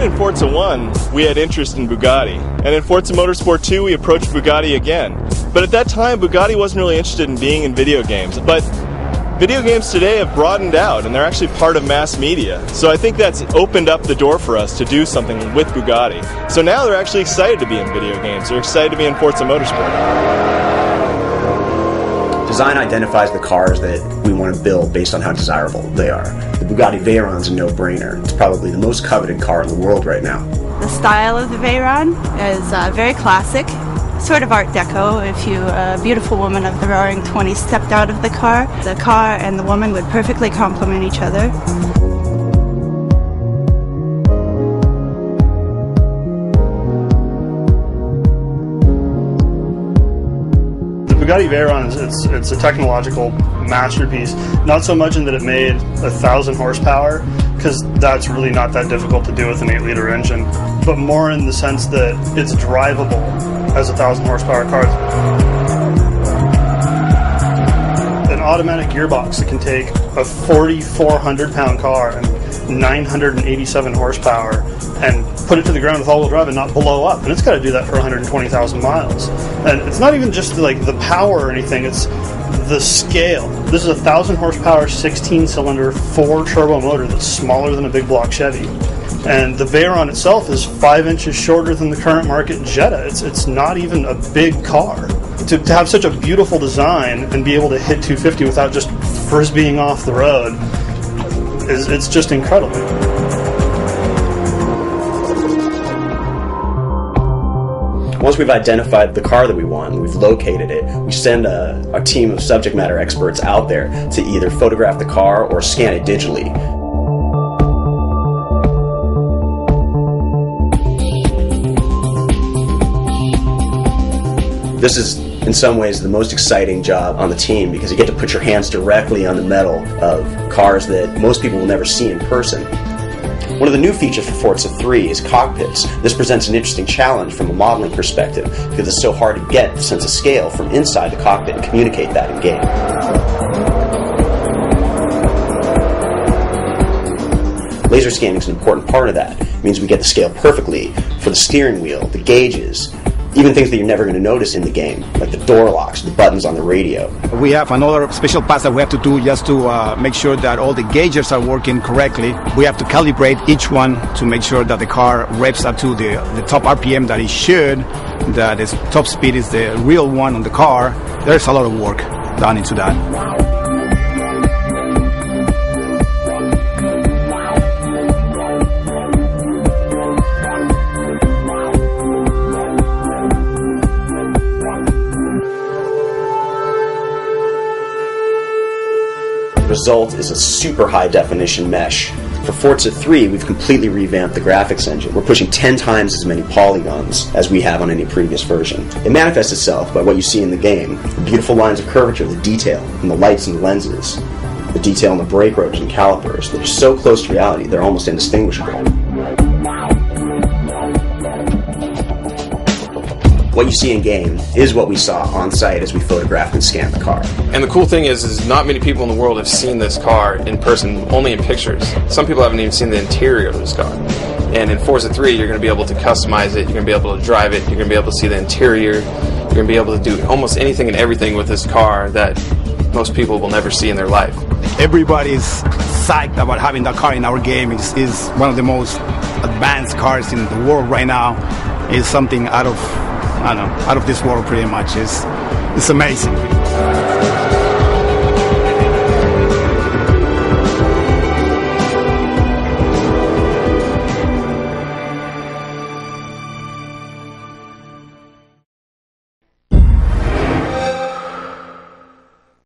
In Forza 1, we had interest in Bugatti, and in Forza Motorsport 2, we approached Bugatti again. But at that time, Bugatti wasn't really interested in being in video games. But video games today have broadened out, and they're actually part of mass media. So I think that's opened up the door for us to do something with Bugatti. So now they're actually excited to be in video games. They're excited to be in Forza Motorsport. Design identifies the cars that we want to build based on how desirable they are. The Bugatti Veyron is a no-brainer. It's probably the most coveted car in the world right now. The style of the Veyron is very classic, sort of Art Deco. If a beautiful woman of the Roaring 20s stepped out of the car and the woman would perfectly complement each other. Bugatti Veyron, it's a technological masterpiece, not so much in that it made 1,000 horsepower, because that's really not that difficult to do with an 8-liter engine, but more in the sense that it's drivable as a 1,000 horsepower car. An automatic gearbox that can take a 4,400 pound car and 987 horsepower and put it to the ground with all-wheel drive and not blow up, and it's got to do that for 120,000 miles. And it's not even just like the power or anything, it's the scale. This is a 1,000 horsepower 16-cylinder 4-turbo motor that's smaller than a big block Chevy, and the Veyron itself is 5 inches shorter than the current market Jetta. It's not even a big car. To have such a beautiful design and be able to hit 250 without just frisbeeing off the road it's just incredible. Once we've identified the car that we want, we've located it, we send a team of subject matter experts out there to either photograph the car or scan it digitally. This is, in some ways, the most exciting job on the team, because you get to put your hands directly on the metal of cars that most people will never see in person. One of the new features for Forza 3 is cockpits. This presents an interesting challenge from a modeling perspective, because it's so hard to get the sense of scale from inside the cockpit and communicate that in game. Laser scanning is an important part of that. It means we get the scale perfectly for the steering wheel, the gauges, even things that you're never going to notice in the game, like the door locks, the buttons on the radio. We have another special pass that we have to do just to make sure that all the gauges are working correctly. We have to calibrate each one to make sure that the car revs up to the top RPM that it should, that its top speed is the real one on the car. There's a lot of work done into that. Result is a super high definition mesh. For Forza 3, we've completely revamped the graphics engine. We're pushing 10 times as many polygons as we have on any previous version. It manifests itself by what you see in the game. The beautiful lines of curvature, the detail, and the lights and the lenses. The detail in the brake rotors and calipers. They're so close to reality, they're almost indistinguishable. What you see in game is what we saw on site as we photographed and scanned the car. And the cool thing is not many people in the world have seen this car in person, only in pictures. Some people haven't even seen the interior of this car. And in Forza 3, you're going to be able to customize it, you're going to be able to drive it, you're going to be able to see the interior, you're going to be able to do almost anything and everything with this car that most people will never see in their life. Everybody's psyched about having that car in our game. Is one of the most advanced cars in the world right now. It's something out of this world pretty much. It's amazing.